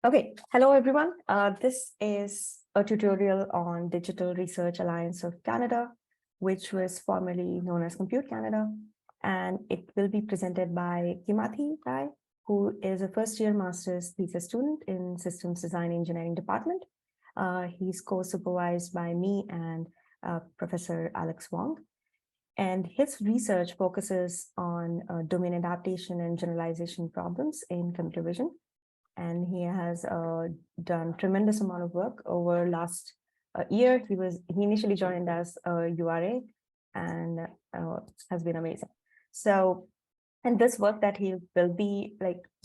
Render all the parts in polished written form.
Okay, hello everyone. This is a tutorial on Digital Research Alliance of Canada, which was formerly known as Compute Canada, and it will be presented by Kimathi Kaai, who is a first-year master's thesis student in Systems Design Engineering Department. He's co-supervised by me and Professor Alex Wong. And his research focuses on domain adaptation and generalization problems in computer vision. And he has done tremendous amount of work over last year. He initially joined as a URA and has been amazing. So, and this work that he will be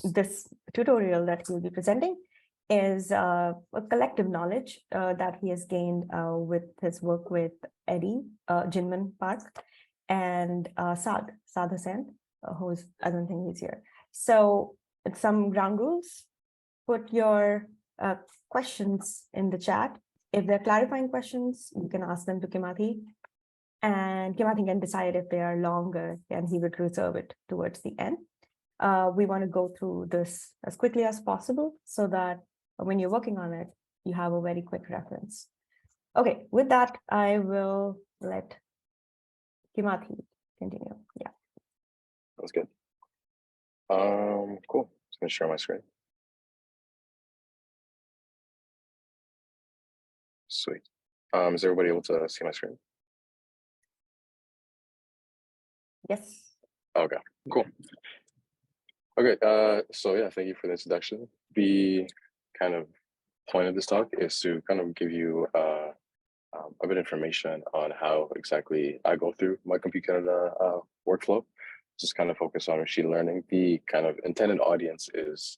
this tutorial that he'll be presenting is a collective knowledge that he has gained with his work with Eddie, Jinman Park, and Saad Hussain, who's, I don't think he's here. So some ground rules. Put your questions in the chat. If they're clarifying questions, you can ask them to Kimathi, and Kimathi can decide if they are longer, and he would reserve it towards the end. We want to go through this as quickly as possible so that when you're working on it, you have a very quick reference. Okay, with that, I will let Kimathi continue. Yeah. Sounds good. Cool. Just gonna share my screen. Sweet. Is everybody able to see my screen? Yes. Okay, cool. Okay, so yeah, thank you for the introduction. The kind of point of this talk is to kind of give you a bit of information on how exactly I go through my Compute Canada workflow. Just kind of focus on machine learning. The kind of intended audience is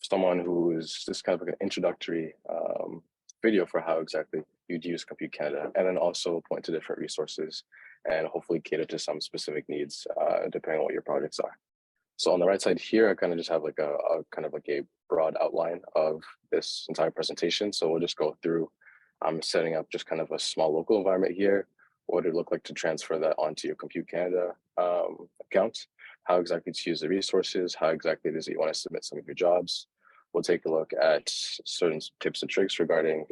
someone who is just kind of like an introductory video for how exactly you'd use Compute Canada, and then also point to different resources and hopefully cater to some specific needs depending on what your projects are. So on the right side here, I kind of just have like a kind of like a broad outline of this entire presentation. So we'll just go through setting up just kind of a small local environment here. What would it look like to transfer that onto your Compute Canada account? How exactly to use the resources? How exactly does it you want to submit some of your jobs? We'll take a look at certain tips and tricks regarding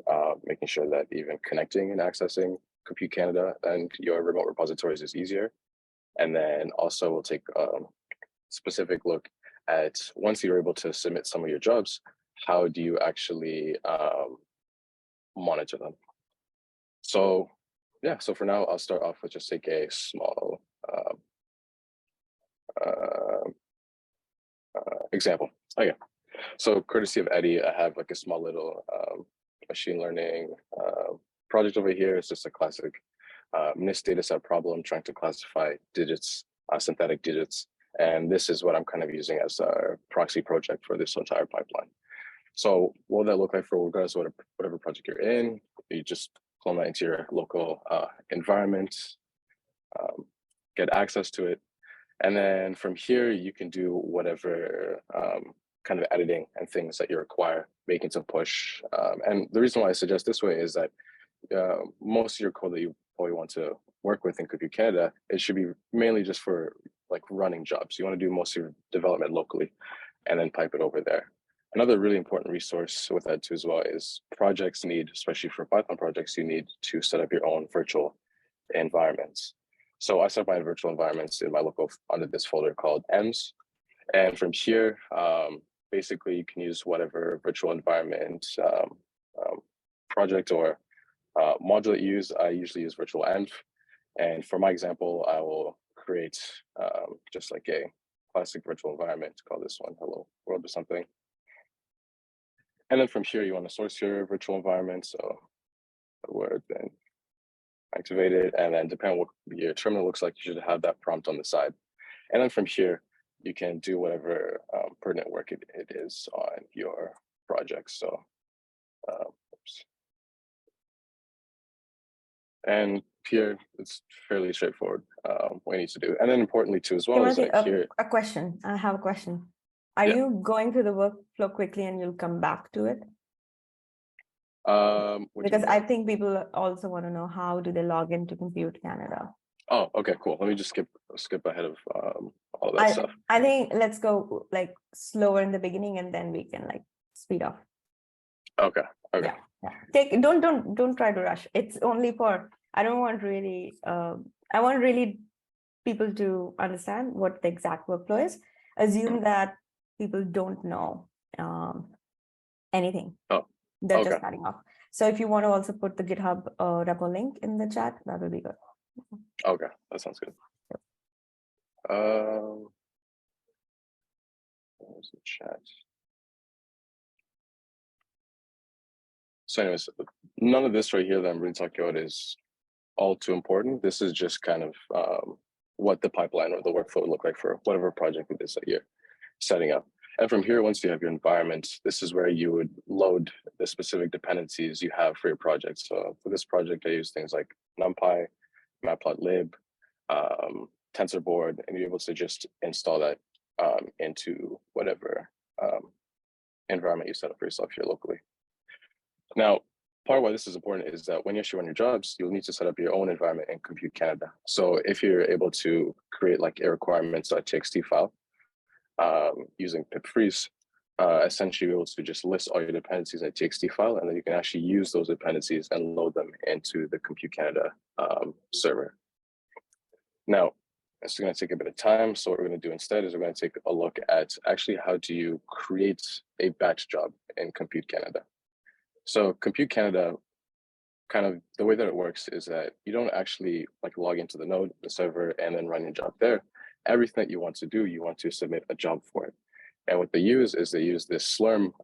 making sure that even connecting and accessing Compute Canada and your remote repositories is easier. And then also we'll take a specific look at once you're able to submit some of your jobs, how do you actually monitor them? So yeah, so for now, I'll start off with just take a small example. Okay. So courtesy of Eddie, I have like a small little machine learning project over here. It's just a classic NIST dataset problem trying to classify digits, synthetic digits. And this is what I'm kind of using as a proxy project for this entire pipeline. So what would that look like for regardless of whatever project you're in? You just clone that into your local environment, get access to it. And then from here, you can do whatever kind of editing and things that you require, making some push. And the reason why I suggest this way is that most of your code that you probably want to work with in Compute Canada, it should be mainly just for like running jobs. You want to do most of your development locally and then pipe it over there. Another really important resource with that too as well is projects need, especially for Python projects, you need to set up your own virtual environments. So I set up my virtual environments in my local under this folder called EMS. And from here, basically you can use whatever virtual environment project or module that you use. I usually use virtual env. And for my example, I will create just like a classic virtual environment, call this one hello world or something. And then from here, you want to source your virtual environment. So the word then activate it. And then depending on what your terminal looks like, you should have that prompt on the side. And then from here, you can do whatever pertinent work it is on your project. So, oops. And here, it's fairly straightforward what you need to do. And then importantly too, as well, is that here. A question, I have a question. Are you going through the workflow quickly and you'll come back to it? Because I think people also want to know how do they log into Compute Canada. Oh, okay, cool. Let me just skip ahead of all that stuff. I think let's go like slower in the beginning and then we can like speed up. Okay. Okay. Don't try to rush. It's only for, I don't want really, I want really people to understand what the exact workflow is. Assume that people don't know anything. Oh, They're okay. just starting off. So if you want to also put the GitHub repo link in the chat, that will be good. Okay. That sounds good. Where's the chat? So anyways, none of this right here that I'm really talking about is all too important. This is just kind of what the pipeline or the workflow would look like for whatever project it is that you're setting up. And from here, once you have your environment, this is where you would load the specific dependencies you have for your project. So for this project, I use things like NumPy, Matplotlib, TensorBoard, and you're able to just install that into whatever environment you set up for yourself here locally. Now, part of why this is important is that when you actually run your jobs, you'll need to set up your own environment in Compute Canada. So if you're able to create like a requirements.txt file using pip freeze, essentially you're able to just list all your dependencies in a txt file, and then you can actually use those dependencies and load them into the Compute Canada server. Now, it's going to take a bit of time. So what we're going to do instead is we're going to take a look at actually how do you create a batch job in Compute Canada. So Compute Canada, kind of the way that it works is that you don't actually like log into the node, the server, and then run your job there. Everything that you want to do, you want to submit a job for it. And what they use is they use this Slurm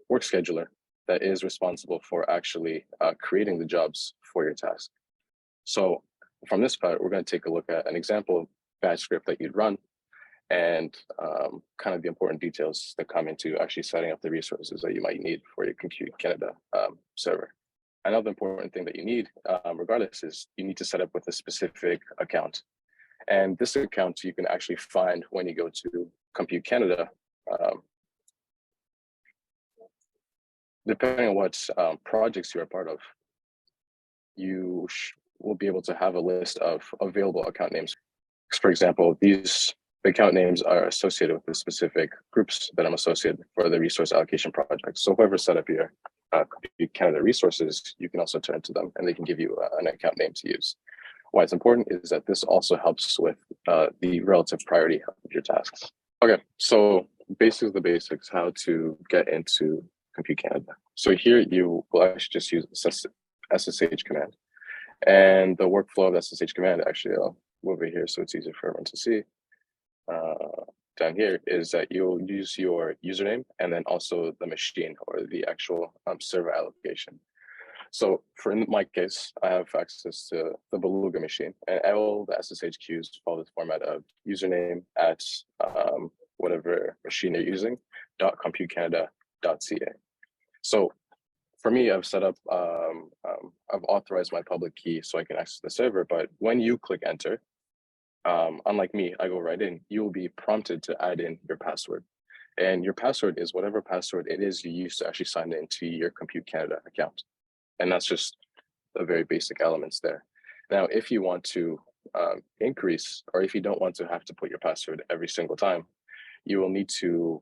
work scheduler that is responsible for actually creating the jobs for your task. So from this part, we're going to take a look at an example batch script that you'd run and kind of the important details that come into actually setting up the resources that you might need for your Compute Canada server. Another important thing that you need, regardless, is you need to set up with a specific account. And this account you can actually find when you go to Compute Canada. Depending on what projects you're a part of, you will be able to have a list of available account names. For example, these account names are associated with the specific groups that I'm associated for the resource allocation project. So whoever set up your Compute Canada resources, you can also turn to them and they can give you an account name to use. Why it's important is that this also helps with the relative priority of your tasks. Okay, so basically the basics, how to get into Compute Canada. So here you will actually just use SSH command. And the workflow of the SSH command, actually I'll move it here so it's easier for everyone to see. Down here is that you'll use your username and then also the machine or the actual server allocation. So for in my case, I have access to the Beluga machine, and all the SSH queues follow the format of username at whatever machine you're using, .computecanada.ca. So for me, I've set up, I've authorized my public key so I can access the server, but when you click enter, unlike me, I go right in, you will be prompted to add in your password. And your password is whatever password it is you use to actually sign into your Compute Canada account. And that's just the very basic elements there. Now, if you want to increase, or if you don't want to have to put your password every single time, you will need to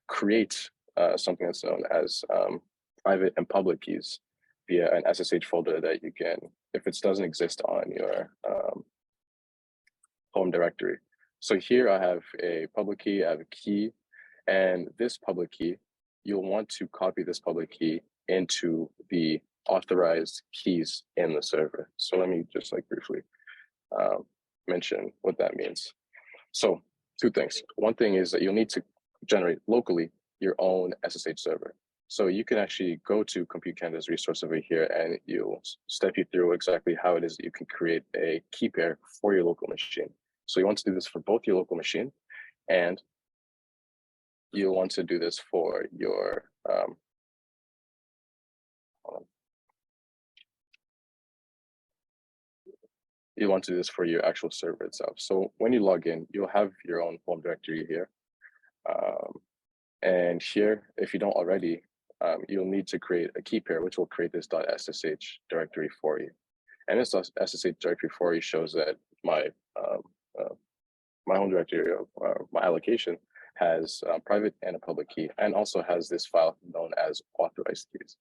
create something that's known as private and public keys via an SSH folder that you can, if it doesn't exist on your home directory. So here I have a public key, I have a key, and this public key, you'll want to copy this public key into the authorized keys in the server. So let me just like briefly mention what that means. So two things. One thing is that you'll need to generate locally your own SSH server. So you can actually go to Compute Canada's resource over here and you'll step you through exactly how it is that you can create a key pair for your local machine. So you want to do this for both your local machine and you'll want to do this for your you want to do this for your actual server itself. So when you log in, you'll have your own home directory here. And here, if you don't already, you'll need to create a key pair, which will create this .ssh directory for you. And this .ssh directory for you shows that my my home directory, my allocation has a private and a public key, and also has this file known as authorized keys.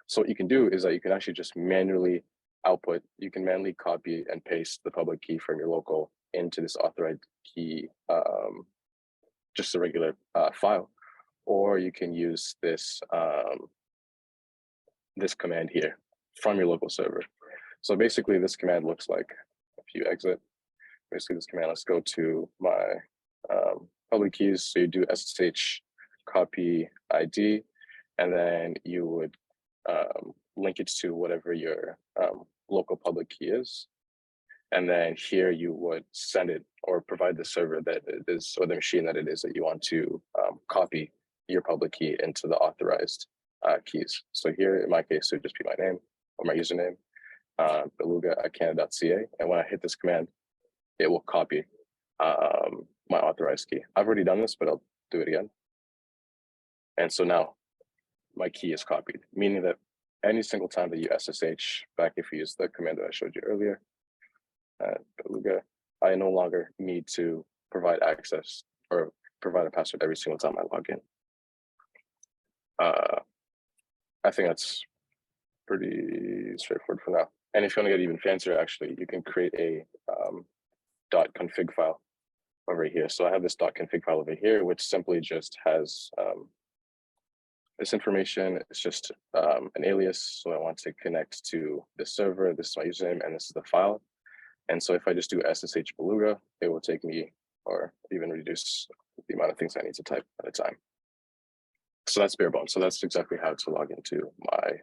So what you can do is that you can actually just manually output, you can manually copy and paste the public key from your local into this authorized key, just a regular file, or you can use this this command here from your local server. So basically this command looks like, if you exit, basically this command, let's go to my public keys. So you do SSH copy ID, and then you would link it to whatever your local public key is. And then here you would send it or provide the server that it is, or the machine that it is that you want to copy your public key into the authorized keys. So here in my case, it would just be my name or my username, beluga@canada.ca. And when I hit this command, it will copy my authorized key. I've already done this, but I'll do it again. And so now my key is copied, meaning that any single time that you SSH back, if you use the command that I showed you earlier, beluga, I no longer need to provide access or provide a password every single time I log in. I think that's pretty straightforward for now. And if you want to get even fancier, actually, you can create a .config file over here. So I have this .config file over here, which simply just has this information. It's just an alias. So I want to connect to the server. This is my username, and this is the file. And so if I just do SSH beluga, it will take me, or even reduce the amount of things I need to type at a time. So that's bare bones. So that's exactly how to log into my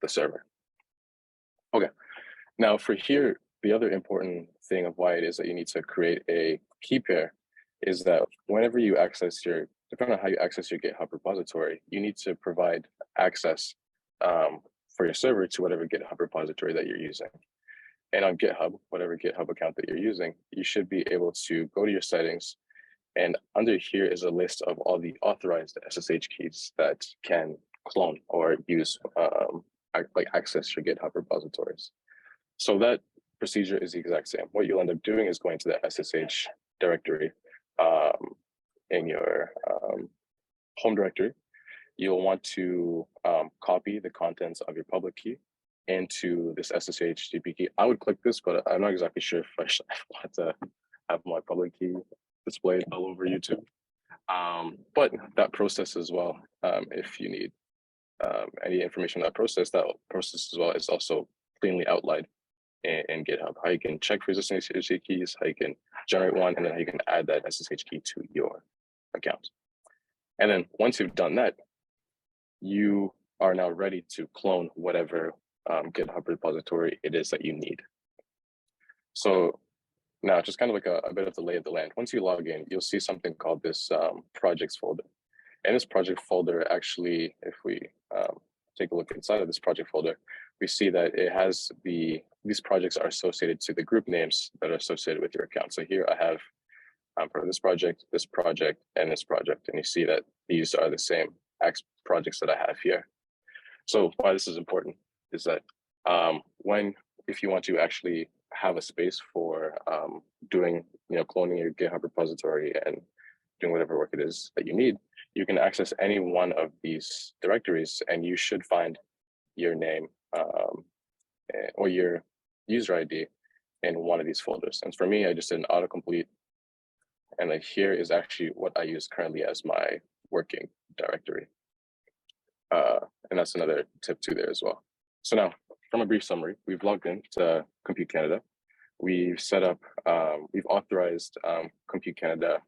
the server. Okay, now for here, the other important thing of why it is that you need to create a key pair is that whenever you access your, depending on how you access your GitHub repository, you need to provide access for your server to whatever GitHub repository that you're using. And on GitHub, whatever GitHub account that you're using, you should be able to go to your settings, and under here is a list of all the authorized SSH keys that can clone or use, like access your GitHub repositories. So that procedure is the exact same. What you'll end up doing is going to the SSH directory in your home directory. You'll want to copy the contents of your public key into this SSH GP key. I would click this, but I'm not exactly sure if I should want to have my public key displayed all over YouTube. But that process as well, if you need any information on that process as well is also cleanly outlined in GitHub. How you can check for existing SSH keys, how you can generate one, and then how you can add that SSH key to your account. And then once you've done that, you are now ready to clone whatever GitHub repository it is that you need. So now just kind of like a bit of the lay of the land. Once you log in, you'll see something called this projects folder. And this project folder actually, if we take a look inside of this project folder, we see that it has these projects are associated to the group names that are associated with your account. So here I have for this project, and this project. And you see that these are the same projects that I have here. So why this is important is that if you want to actually have a space for doing, cloning your GitHub repository and doing whatever work it is that you need, you can access any one of these directories, and you should find your name or your user ID in one of these folders. And for me, I just did an autocomplete, and like here is actually what I use currently as my working directory. And that's another tip too there as well. So now, from a brief summary, we've logged in to Compute Canada. We've set up, we've authorized Compute Canada,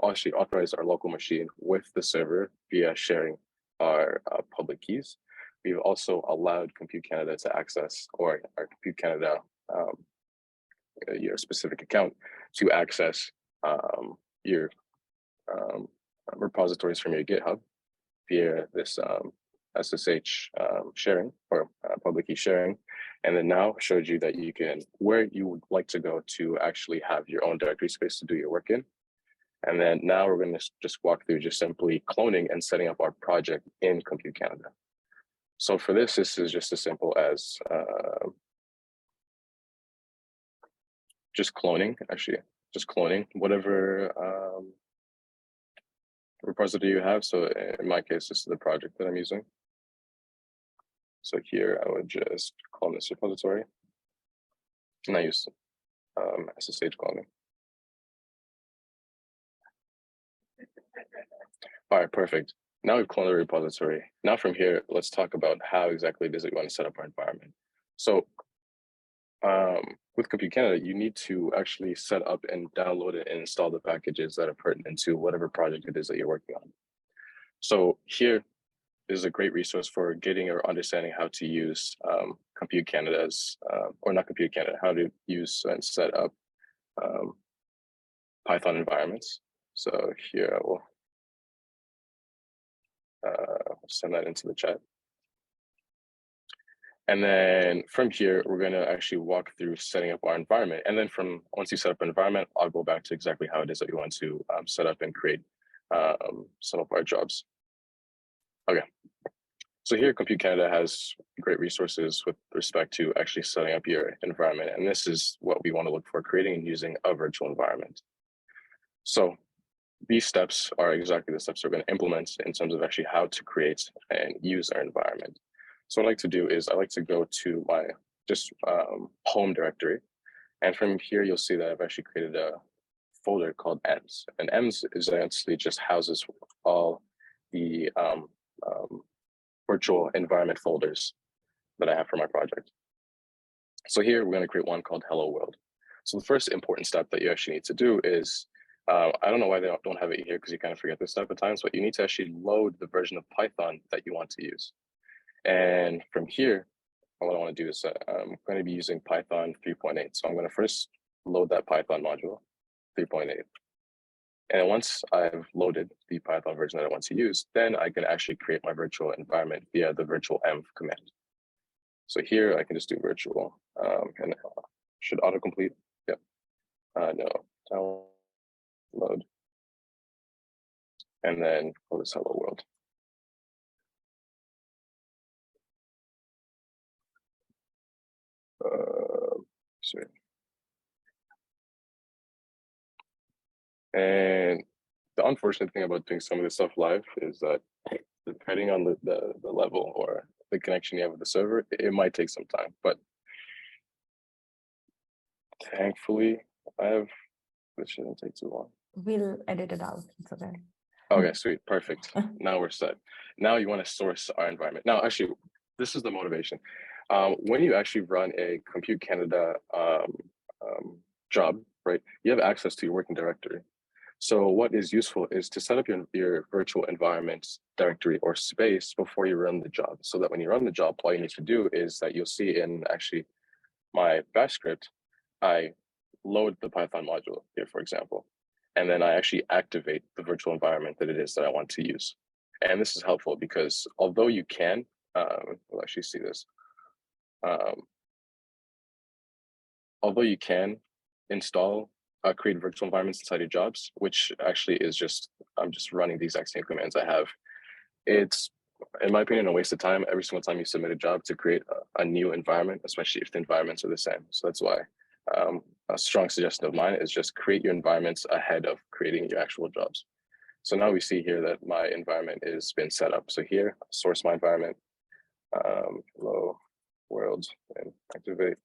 actually authorized our local machine with the server via sharing our public keys. We've also allowed Compute Canada to access, or our Compute Canada, your specific account, to access your repositories from your GitHub via this SSH sharing or public key sharing. And then now showed you that you can, where you would like to go to actually have your own directory space to do your work in. And then now we're going to just walk through just simply cloning and setting up our project in Compute Canada. So for this is just as simple as just cloning whatever repository you have. So in my case, this is the project that I'm using. So here I would just clone this repository, and I use SSH cloning. All right, perfect. Now we've cloned the repository. Now from here, let's talk about how exactly it is that you want to set up our environment. So with Compute Canada, you need to actually set up and download it and install the packages that are pertinent to whatever project it is that you're working on. So here is a great resource for getting or understanding how to use Compute Canada's, or not Compute Canada, how to use and set up Python environments. So here I will send that into the chat. And then from here, we're going to actually walk through setting up our environment. And then once you set up an environment, I'll go back to exactly how it is that you want to set up and create some of our jobs. Okay. So here, Compute Canada has great resources with respect to actually setting up your environment. And this is what we want to look for, creating and using a virtual environment. So these steps are exactly the steps we're going to implement in terms of actually how to create and use our environment. So what I like to do is I like to go to my home directory. And from here, you'll see that I've actually created a folder called EMS. And EMS is actually just houses all the virtual environment folders that I have for my project. So here we're going to create one called Hello World. So the first important step that you actually need to do is, I don't know why they don't have it here because you kind of forget this stuff at times, but you need to actually load the version of Python that you want to use. And from here, what I want to do is I'm going to be using Python 3.8. So I'm going to first load that Python module, 3.8. And once I've loaded the Python version that I want to use, then I can actually create my virtual environment via the virtual env command. So here I can just do virtual and should autocomplete. Yep. No, download. And then call this Hello World. Sorry. And the unfortunate thing about doing some of this stuff live is that depending on the level or the connection you have with the server, it might take some time. But thankfully, this shouldn't take too long. We'll edit it out. It's okay. Okay, sweet, perfect. Now we're set. Now you want to source our environment. Now, actually, this is the motivation. When you actually run a Compute Canada job, right, you have access to your working directory. So what is useful is to set up your virtual environment directory or space before you run the job, so that when you run the job, all you need to do is that you'll see in actually my bash script, I load the Python module here, for example, and then I actually activate the virtual environment that it is that I want to use. And this is helpful because although you can, we'll actually see this, although you can install create virtual environments inside your jobs, which actually is I'm just running the exact same commands I have. It's, in my opinion, a waste of time every single time you submit a job to create a new environment, especially if the environments are the same. So that's why a strong suggestion of mine is just create your environments ahead of creating your actual jobs. So now we see here that my environment has been set up. So here, source my environment, hello world, and activate.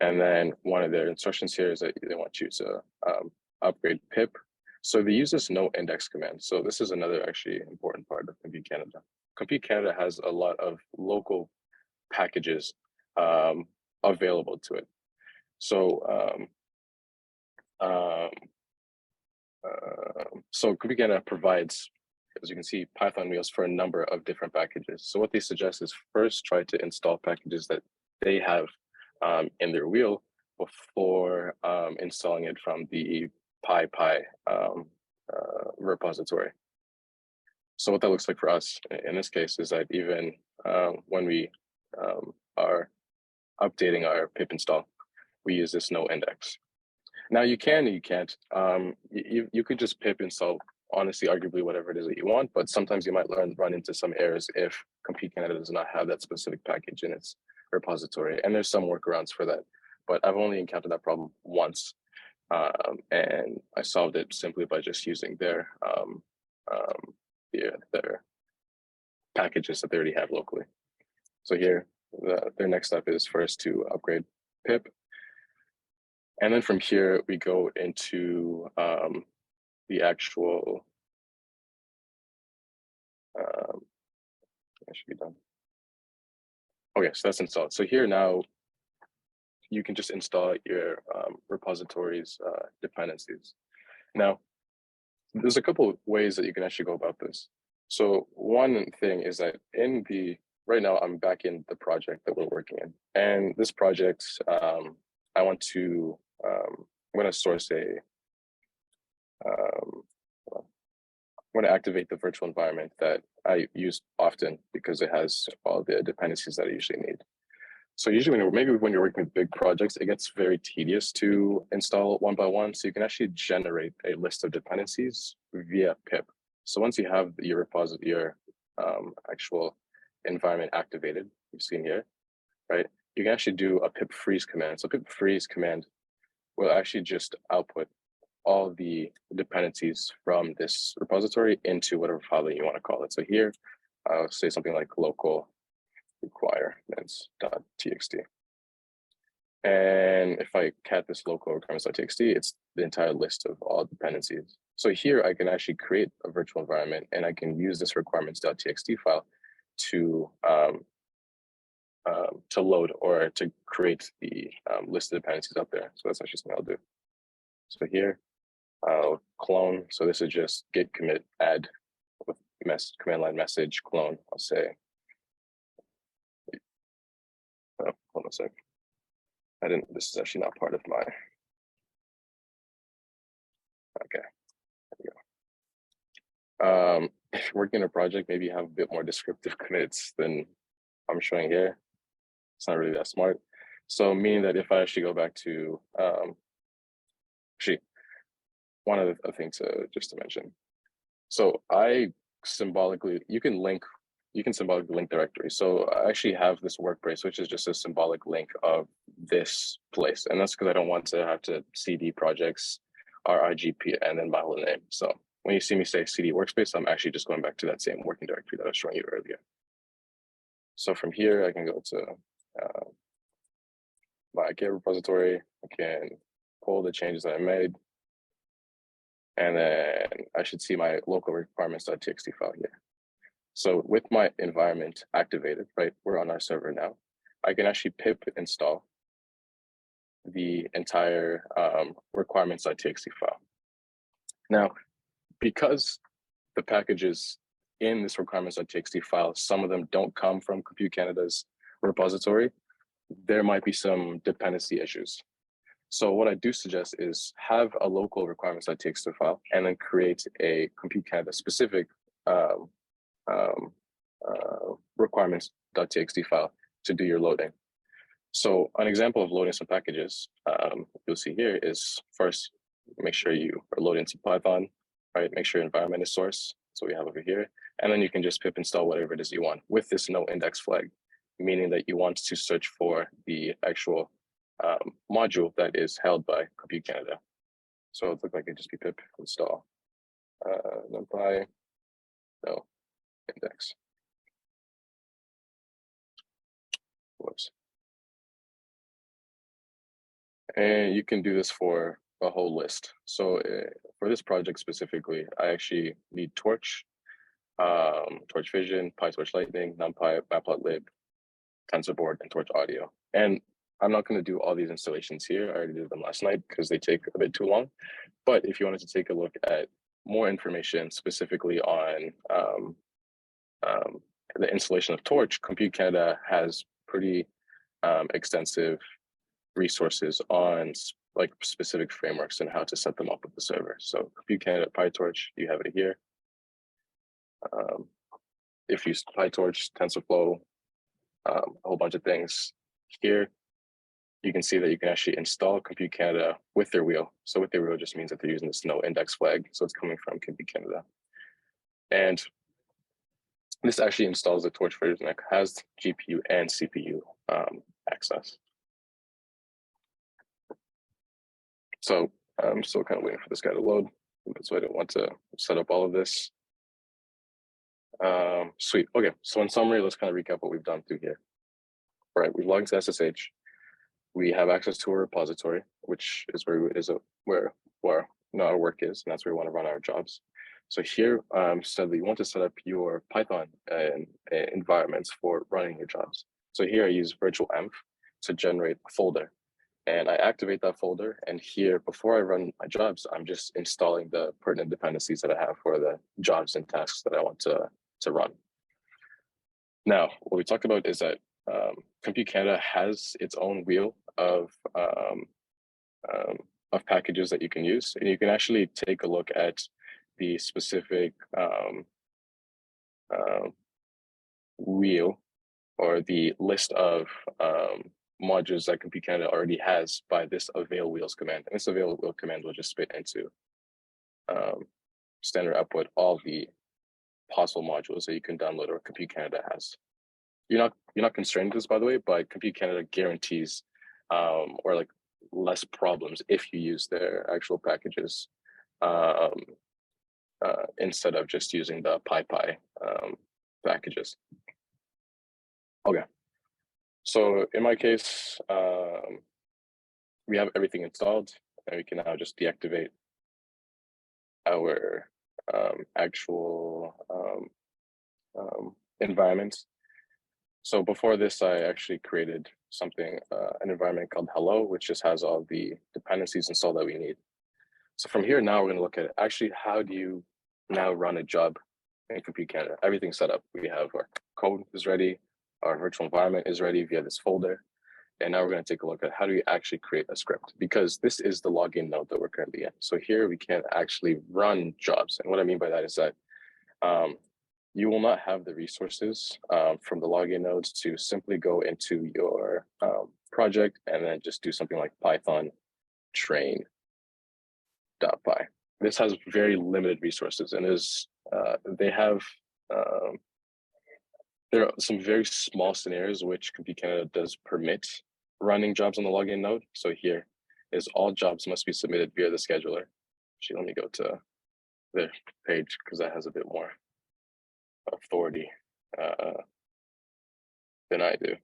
And then one of their instructions here is that they want you to upgrade pip. So they use this no index command. So this is another actually important part of Compute Canada. Compute Canada has a lot of local packages available to it. So so Compute Canada provides, as you can see, Python wheels for a number of different packages. So what they suggest is first try to install packages that they have in their wheel before installing it from the PyPy repository. So what that looks like for us in this case is that even when we are updating our pip install, we use this no index. Now you can and you can't. You could just pip install, honestly, arguably whatever it is that you want, but sometimes you might run into some errors if Compute Canada does not have that specific package in its repository. And there's some workarounds for that, but I've only encountered that problem once. And I solved it simply by just using their their packages that they already have locally. So here, their next step is first to upgrade pip. And then from here, we go into the actual, that should be done. Okay, so that's installed. So here now, you can just install your repository's dependencies. Now, there's a couple of ways that you can actually go about this. So one thing is that right now I'm back in the project that we're working in. And this project, I'm going to source I'm going to activate the virtual environment that I use often because it has all the dependencies that I usually need. So usually when you're working with big projects, it gets very tedious to install one by one. So you can actually generate a list of dependencies via pip. So once you have your actual environment activated, you've seen here, right? You can actually do a pip freeze command. So pip freeze command will actually just output all the dependencies from this repository into whatever file that you want to call it. So here, I'll say something like local requirements.txt. And if I cat this local requirements.txt, it's the entire list of all dependencies. So here I can actually create a virtual environment and I can use this requirements.txt file to load or to create the list of dependencies up there. So that's actually something I'll do. So here, I'll clone. So this is just git commit add with command line message clone. I'll say, oh, hold on a sec. This is actually not part of my, okay. There we go. If you're working on a project, maybe you have a bit more descriptive commits than I'm showing here. It's not really that smart. So meaning that if I actually go back to, actually, one other thing just to mention. So you can symbolically link directories. So I actually have this workplace, which is just a symbolic link of this place. And that's because I don't want to have to CD projects, RIGP, and then my whole name. So when you see me say CD workspace, I'm actually just going back to that same working directory that I was showing you earlier. So from here, I can go to my Git repository. I can pull the changes that I made. And then I should see my local requirements.txt file here. So with my environment activated, right, we're on our server now, I can actually pip install the entire requirements.txt file. Now, because the packages in this requirements.txt file, some of them don't come from Compute Canada's repository, there might be some dependency issues. So what I do suggest is have a local requirements.txt file and then create a Compute Canada specific requirements.txt file to do your loading. So an example of loading some packages you'll see here is first, make sure you are loading to Python, right? Make sure your environment is source. So we have over here, and then you can just pip install whatever it is you want with this no index flag, meaning that you want to search for the actual module that is held by Compute Canada. So it looks like it just be pip install numpy no index. Whoops. And you can do this for a whole list. So for this project specifically, I actually need Torch, Torch Vision, PyTorch Lightning, NumPy, Matplotlib, TensorBoard, and Torch Audio. And I'm not going to do all these installations here. I already did them last night because they take a bit too long. But if you wanted to take a look at more information specifically on the installation of Torch, Compute Canada has pretty extensive resources on like specific frameworks and how to set them up with the server. So Compute Canada, PyTorch, you have it here. If you use PyTorch, TensorFlow, a whole bunch of things here, you can see that you can actually install Compute Canada with their wheel. So with their wheel just means that they're using this no index flag. So it's coming from Compute Canada. And this actually installs the Torch version that has GPU and CPU access. So I'm still kind of waiting for this guy to load. So I don't want to set up all of this. Sweet. Okay, so in summary, let's kind of recap what we've done through here. All right, we've logged into SSH. We have access to a repository, which is where our work is, and that's where we want to run our jobs. So here, so you want to set up your Python environments for running your jobs. So here I use virtual env to generate a folder, and I activate that folder. And here, before I run my jobs, I'm just installing the pertinent dependencies that I have for the jobs and tasks that I want to run. Now, what we talked about is that Compute Canada has its own wheel of packages that you can use, and you can actually take a look at the specific wheel or the list of modules that Compute Canada already has by this avail wheels command. And this avail wheel command will just spit into standard output all the possible modules that you can download or Compute Canada has. You're not constrained to this, by the way, but Compute Canada guarantees or like less problems if you use their actual packages instead of just using the PyPy packages. Okay, so in my case, we have everything installed, and we can now just deactivate our actual environments. So before this, I actually created something, an environment called hello, which just has all the dependencies installed that we need. So from here, now we're going to look at actually how do you now run a job in Compute Canada. Everything's set up. We have our code is ready, our virtual environment is ready via this folder. And now we're going to take a look at how do we actually create a script, because this is the login node that we're currently in. So here we can actually run jobs. And what I mean by that is that you will not have the resources from the login nodes to simply go into your project and then just do something like Python train.py. This has very limited resources, and there are some very small scenarios which Compute Canada does permit running jobs on the login node. So here is all jobs must be submitted via the scheduler. Actually, let me go to the page because that has a bit more authority than I do.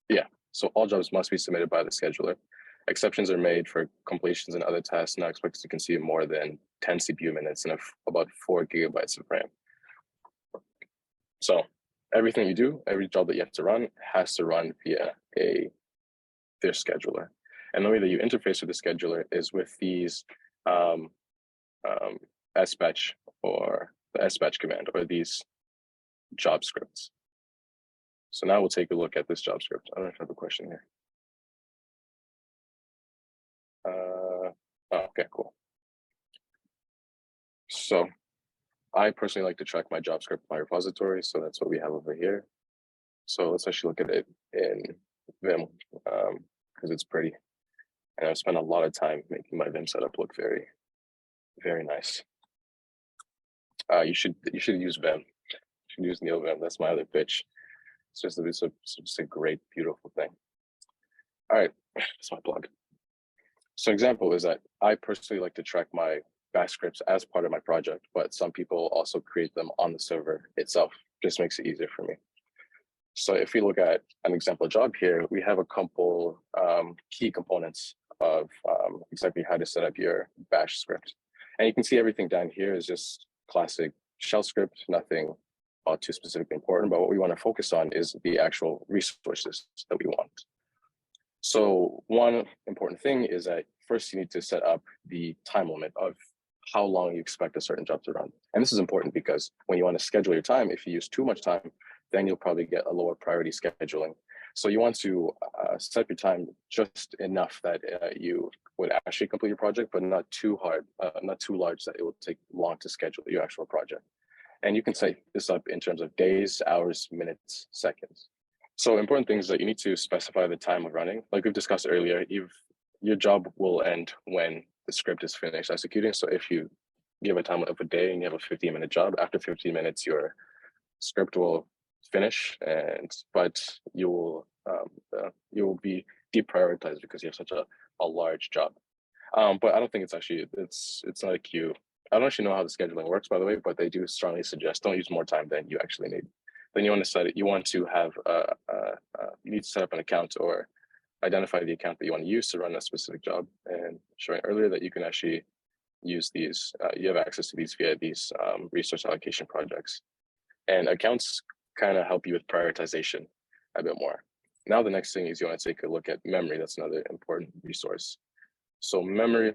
Yeah, so all jobs must be submitted by the scheduler. Exceptions are made for completions and other tasks not expected to consume more than 10 CPU minutes and about 4 gigabytes of RAM. So everything you do, every job that you have to run has to run via their scheduler. And the way that you interface with the scheduler is with these sbatch or the sbatch command or these job scripts. So now we'll take a look at this job script. I don't know if I have a question here. Okay, cool. So I personally like to track my job script, my repository. So that's what we have over here. So let's actually look at it in Vim because it's pretty. And I've spent a lot of time making my Vim setup look very, very nice. You should use Vim. You should use NeoVim. That's my other pitch. It's just a great, beautiful thing. All right, that's my plug. So example is that I personally like to track my bash scripts as part of my project, but some people also create them on the server itself. Just makes it easier for me. So if we look at an example job here, we have a couple key components of exactly how to set up your bash script. And you can see everything down here is just classic shell script, nothing too specifically important, but what we want to focus on is the actual resources that we want. So one important thing is that first you need to set up the time limit of how long you expect a certain job to run. And this is important because when you want to schedule your time, if you use too much time, then you'll probably get a lower priority scheduling. So you want to set your time just enough that you would actually complete your project, but not too hard, not too large that it will take long to schedule your actual project. And you can set this up in terms of days, hours, minutes, seconds. So important things that you need to specify the time of running. Like we've discussed earlier, your job will end when the script is finished executing. So if you give a time of a day and you have a 15-minute job, after 15 minutes, your script will finish, but you will be deprioritized because you have such a large job. But I don't think it's not a queue I don't actually know how the scheduling works, by the way, but they do strongly suggest don't use more time than you actually need. Then you want to set it, you want to have you need to set up an account or identify the account that you want to use to run a specific job. And showing earlier that you can actually use these, you have access to these via these resource allocation projects. And accounts kind of help you with prioritization a bit more. Now, the next thing is you want to take a look at memory. That's another important resource. So memory,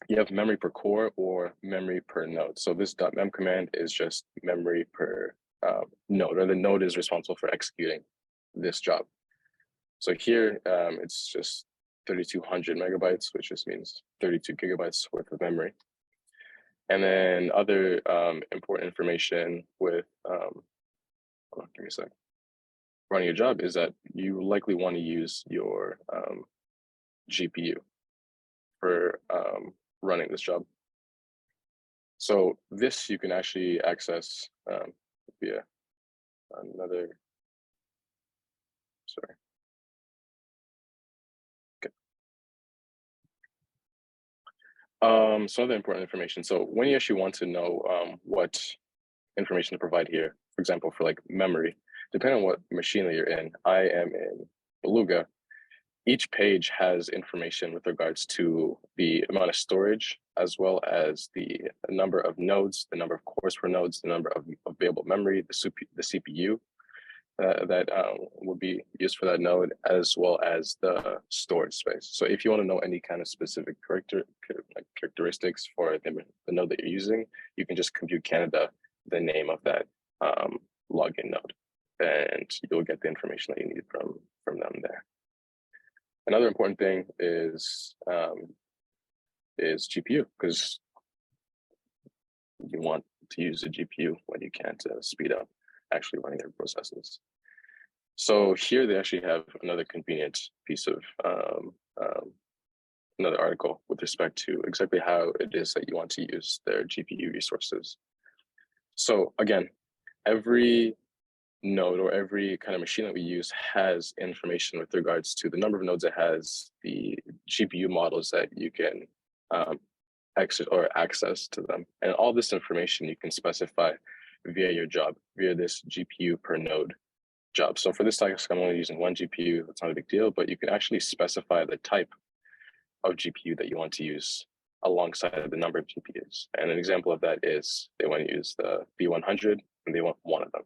you have memory per core or memory per node. So this .mem command is just memory per node, or the node is responsible for executing this job. So here it's just 3,200 megabytes, which just means 32 gigabytes worth of memory. And then other important information with, hold on, give me a sec. Running a job is that you likely want to use your GPU for running this job. So this you can actually access via another, sorry. Okay. Some other important information. So when you actually want to know what information to provide here, for example, for like memory, depending on what machine that you're in, I am in Beluga. Each page has information with regards to the amount of storage, as well as the number of nodes, the number of cores per nodes, the number of available memory, the CPU that would be used for that node, as well as the storage space. So if you want to know any kind of specific characteristics for the node that you're using, you can just compute Canada, the name of that login node, and you'll get the information that you need from them there. Another important thing is GPU, because you want to use a GPU when you can to speed up actually running their processes. So here they actually have another convenient piece of another article with respect to exactly how it is that you want to use their GPU resources. So again, every node or every kind of machine that we use has information with regards to the number of nodes it has, the GPU models that you can access to them. And all this information you can specify via your job, via this GPU per node job. So for this task, I'm only using one GPU. That's not a big deal, but you can actually specify the type of GPU that you want to use alongside the number of GPUs. And an example of that is they want to use the B100 and they want one of them.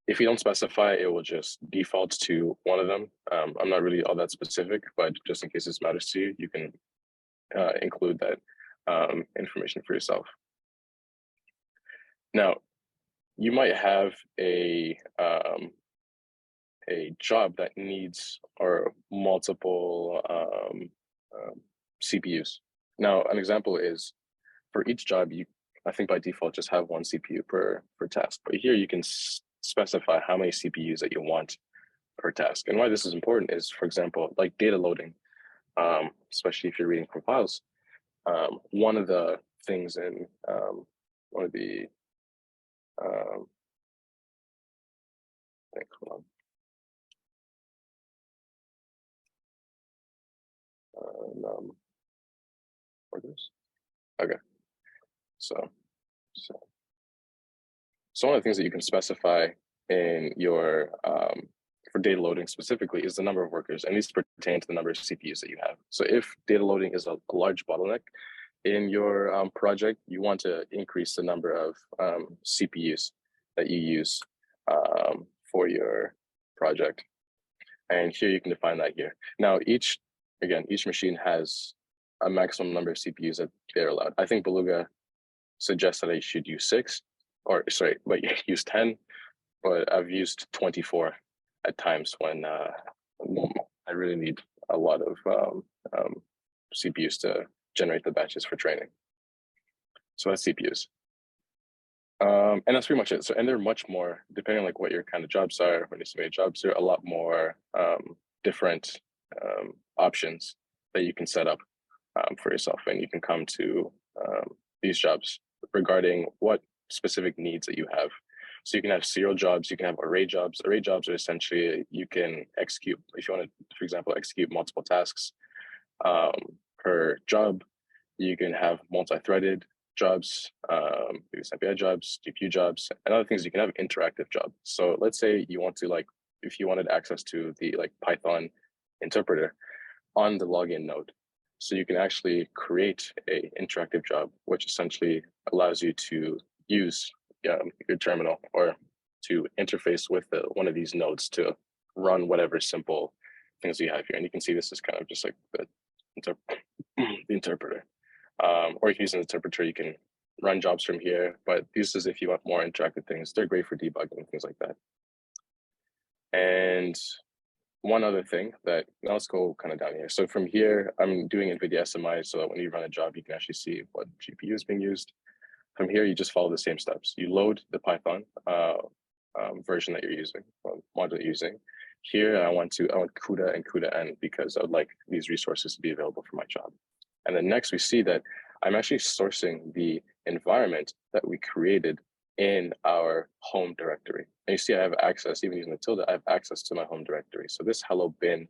If you don't specify, it will just default to one of them. I'm not really all that specific, but just in case this matters to you, you can include that information for yourself. Now, you might have a job that needs or multiple CPUs. Now, an example is for each job, you, I think by default, just have one CPU per task. But here you can specify how many CPUs that you want per task. And why this is important is, for example, like data loading, especially if you're reading from files. One of the things in one of the hold on. Okay, so one of the things that you can specify in your for data loading specifically is the number of workers, and these pertain to the number of CPUs that you have. So if data loading is a large bottleneck in your project, you want to increase the number of CPUs that you use for your project. And here you can define that here. Now, each machine has a maximum number of CPUs that they're allowed. I think Beluga suggests that I should use 6, or sorry, but use 10, but I've used 24 at times when I really need a lot of CPUs to generate the batches for training. So that's CPUs. And that's pretty much it. So, and there are much more, depending on like what your kind of jobs are, when you submit jobs, there are a lot more different options that you can set up for yourself, and you can come to these jobs regarding what specific needs that you have. So you can have serial jobs, you can have array jobs. Array jobs are essentially, you can execute, if you want to, for example, execute multiple tasks per job, You can have multi-threaded jobs, maybe SNPI jobs, GPU jobs, and other things. You can have interactive jobs. So let's say you want to if you wanted access to the Python interpreter on the login node. So you can actually create a interactive job, which essentially allows you to use your terminal or to interface with one of these nodes to run whatever simple things you have here. And you can see this is kind of just like the interpreter. Or you can use an interpreter, you can run jobs from here, but this is if you want more interactive things. They're great for debugging and things like that. And one other thing that, now let's go kind of down here. So from here, I'm doing NVIDIA SMI so that when you run a job, you can actually see what GPU is being used. From here, you just follow the same steps. You load the Python version that you're using, module that you're using. Here, I want CUDA and CUDA-N because I would like these resources to be available for my job. And then next, we see that I'm actually sourcing the environment that we created in our home directory. And you see I have access, even using the tilde, I have access to my home directory. So this hello bin,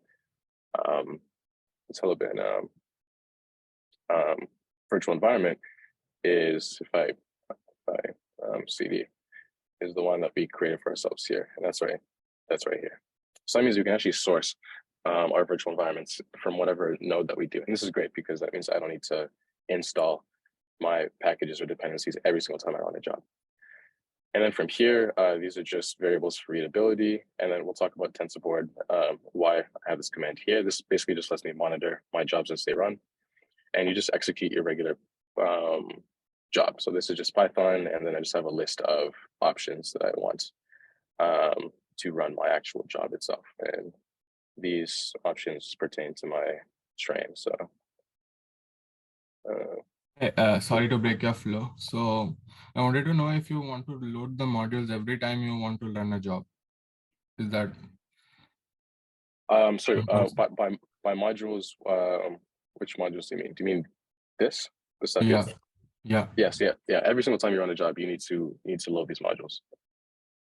virtual environment is, if I cd, is the one that we created for ourselves here. And that's right here. So that means we can actually source our virtual environments from whatever node that we do. And this is great because that means I don't need to install my packages or dependencies every single time I run a job. And then from here, these are just variables for readability. And then we'll talk about TensorBoard, why I have this command here. This basically just lets me monitor my jobs as they run. And you just execute your regular job. So this is just Python. And then I just have a list of options that I want to run my actual job itself. And these options pertain to my train. So sorry to break your flow. So I wanted to know if you want to load the modules every time you want to run a job. Is that? Sorry, by modules, which modules do you mean? Do you mean this stuff? Yeah. Here? Yeah. Yes. Yeah. Every single time you run a job, you need to load these modules.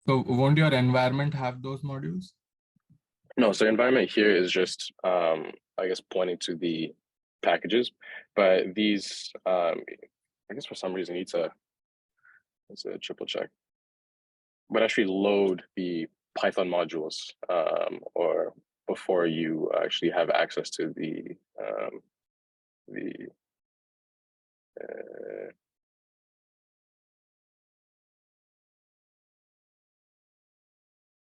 So won't your environment have those modules? No, so environment here is just, I guess, pointing to the packages, but these, I guess for some reason, it's a triple check, but actually load the Python modules, or before you actually have access to the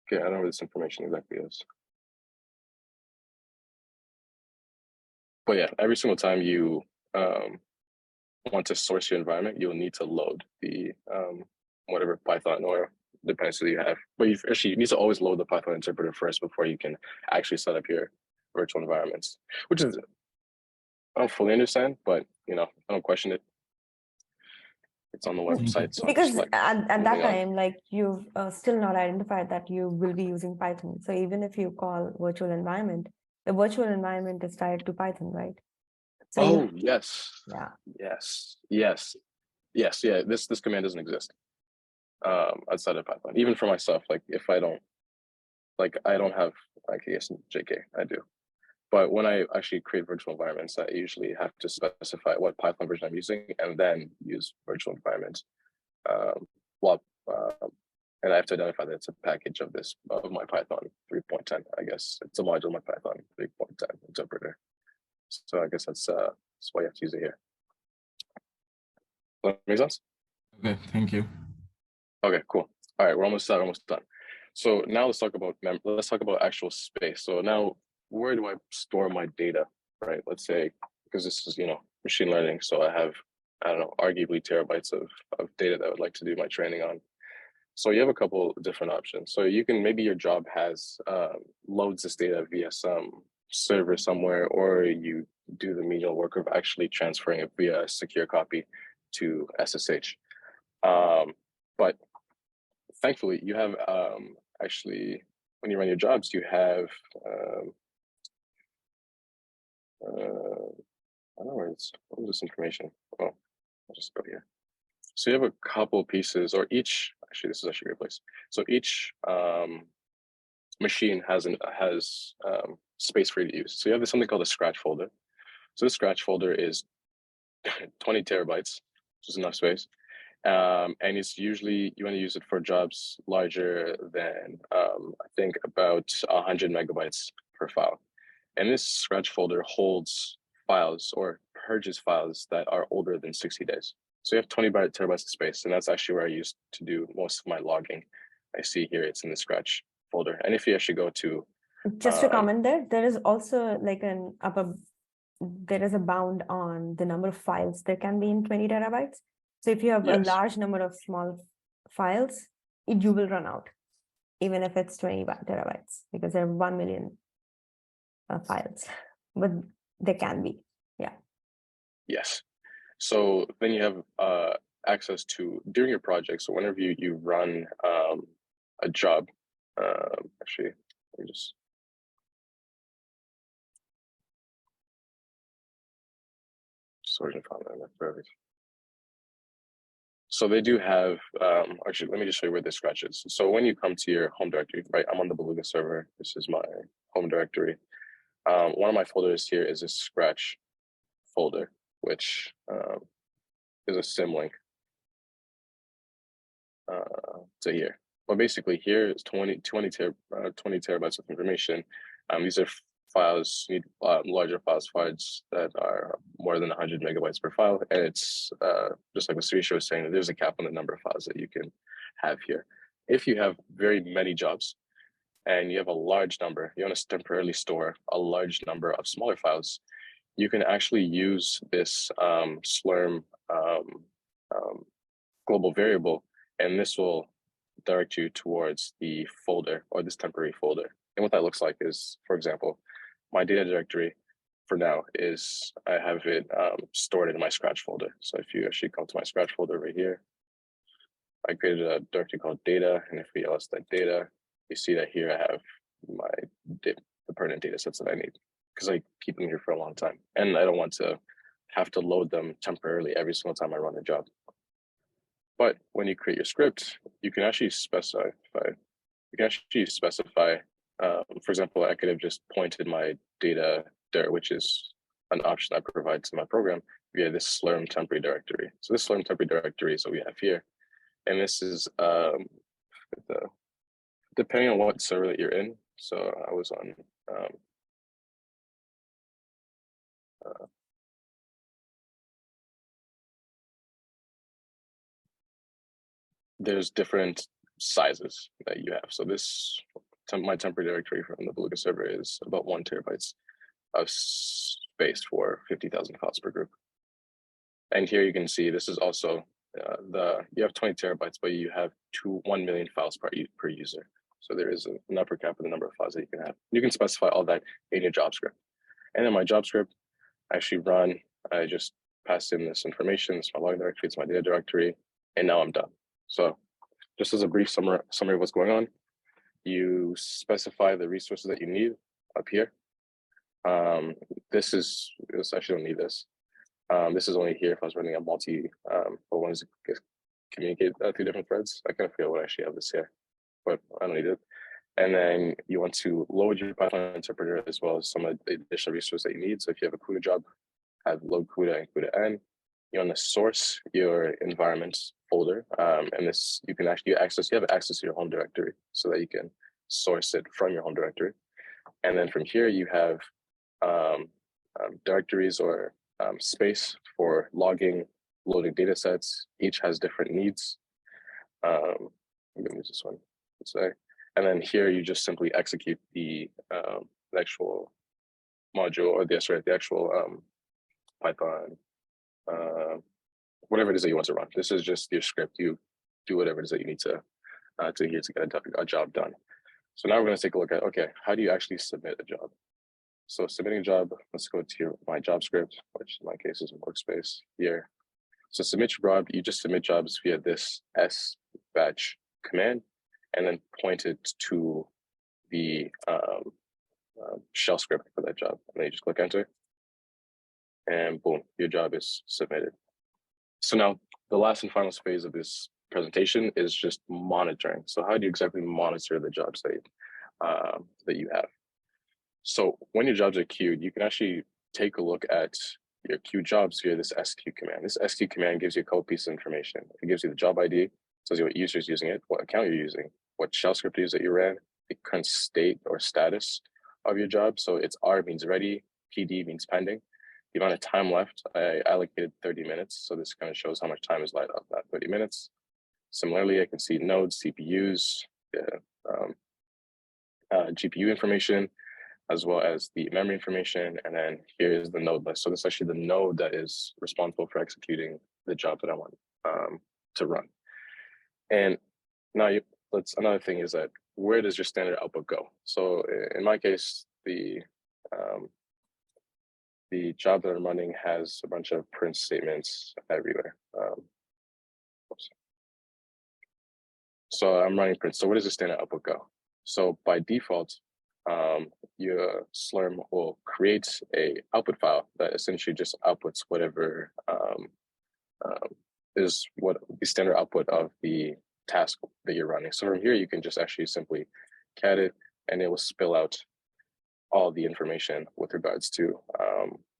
okay, I don't know what this information exactly is. But yeah, every single time you want to source your environment, you'll need to load the whatever Python or dependency you have. But you need to always load the Python interpreter first before you can actually set up your virtual environments, which is, I don't fully understand, but I don't question it. It's on the website. So because at that time, you've still not identified that you will be using Python. So even if you call virtual environment, the virtual environment is tied to Python, right? So yes. Yeah. Yes. Yeah. This command doesn't exist outside of Python. Even for myself, if I don't have, I guess JK, I do. But when I actually create virtual environments, I usually have to specify what Python version I'm using and then use virtual environment. And I have to identify that it's a package of my Python 3.10. I guess it's a module of my Python 3.10 interpreter. So I guess that's why you have to use it here. Does that make sense? Okay, thank you. Okay, cool. All right, we're almost done. So now let's talk about actual space. So now, where do I store my data, right? Let's say, because this is machine learning, so I have, I don't know, arguably terabytes of data that I would like to do my training on. So you have a couple different options. So you can, maybe your job has loads this data via some server somewhere, or you do the menial work of actually transferring it via a secure copy to SSH. But thankfully, you have actually, when you run your jobs, you have I don't know what was this information? Oh, I'll just go here. So you have a couple pieces, or each. Actually, this is actually a great place. So each machine has space for you to use. So you have something called a scratch folder. So the scratch folder is 20 terabytes, which is enough space. And it's usually, you want to use it for jobs larger than, I think about 100 megabytes per file. And this Scratch folder holds files or purges files that are older than 60 days. So you have 20 terabytes of space, and that's actually where I used to do most of my logging. I see here it's in the Scratch folder. And if you actually go to Just to comment there is also like there is a bound on the number of files there can be in 20 terabytes. So if you have a Yes. large number of small files, you will run out, even if it's 20 terabytes, because there are 1 million files, but there can be, yeah. Yes. So then you have access to, during your project, so whenever you run a job, actually, let me just, sorry, perfect. So they do have, actually, let me just show you where this Scratch is. So when you come to your home directory, right, I'm on the Beluga server. This is my home directory. One of my folders here is a Scratch folder, which is a symlink to here. But basically here is 20 terabytes of information. These are files, need larger files that are more than 100 megabytes per file. And it's just like what Sirisha was saying, there's a cap on the number of files that you can have here. If you have very many jobs and you have a large number, you want to temporarily store a large number of smaller files, you can actually use this slurm global variable, and this will direct you towards the folder or this temporary folder. And what that looks like is, for example, my data directory for now is, I have it stored in my Scratch folder. So if you actually come to my Scratch folder right here, I created a directory called data, and if we ls that data, you see that here I have the pertinent data sets that I need, because I keep them here for a long time. And I don't want to have to load them temporarily every single time I run a job. But when you create your script, you can actually specify, for example, I could have just pointed my data there, which is an option I provide to my program via this slurm temporary directory. So this slurm temporary directory is what we have here. And this is, depending on what server that you're in. So I was on, there's different sizes that you have. So this, my temporary directory from the Beluga server is about 1 terabytes of space for 50,000 files per group. And here you can see this is also you have 20 terabytes, but you have 1 million files per user. So there is an upper cap of the number of files that you can have. You can specify all that in your job script. And then my job script, I actually run, I just pass in this information, it's my login directory, it's my data directory, and now I'm done. So just as a brief summary of what's going on, you specify the resources that you need up here. This actually don't need this. This is only here if I was running a multi, but one is communicate through different threads. I kind of forget what I actually have this here, but I don't need it. And then you want to load your Python interpreter as well as some of the additional resources that you need. So if you have a CUDA job, have load CUDA and CUDA-N. You want to source your environment folder, and this you have access to your home directory so that you can source it from your home directory. And then from here you have directories or space for logging, loading data sets. Each has different needs. I'm gonna use this one, let's say. And then here you just simply execute the actual module or the actual Python, whatever it is that you want to run. This is just your script. You do whatever it is that you need to get a job done. So now we're going to take a look at, okay, how do you actually submit a job? So submitting a job, let's go to my job script, which in my case is a workspace here. So submit your job, you just submit jobs via this S batch command, and then point it to the shell script for that job. And then you just click enter, and boom, your job is submitted. So now the last and final phase of this presentation is just monitoring. So how do you exactly monitor the jobs that you have? So when your jobs are queued, you can actually take a look at your queue jobs here, this SQ command. This SQ command gives you a couple pieces of information. It gives you the job ID, tells you what user is using it, what account you're using, what shell script it is that you ran, the current state or status of your job. So it's R means ready, PD means pending. The amount of time left, I allocated 30 minutes. So this kind of shows how much time is left of that 30 minutes. Similarly, I can see nodes, CPUs, GPU information, as well as the memory information. And then here is the node list. So this is actually the node that is responsible for executing the job that I want to run. And now another thing is that where does your standard output go? So in my case, the job that I'm running has a bunch of print statements everywhere. So I'm running print. So where does the standard output go? So by default, your Slurm will create a output file that essentially just outputs whatever is what the standard output of the task that you're running. So from here, you can just actually simply cat it, and it will spill out all the information with regards to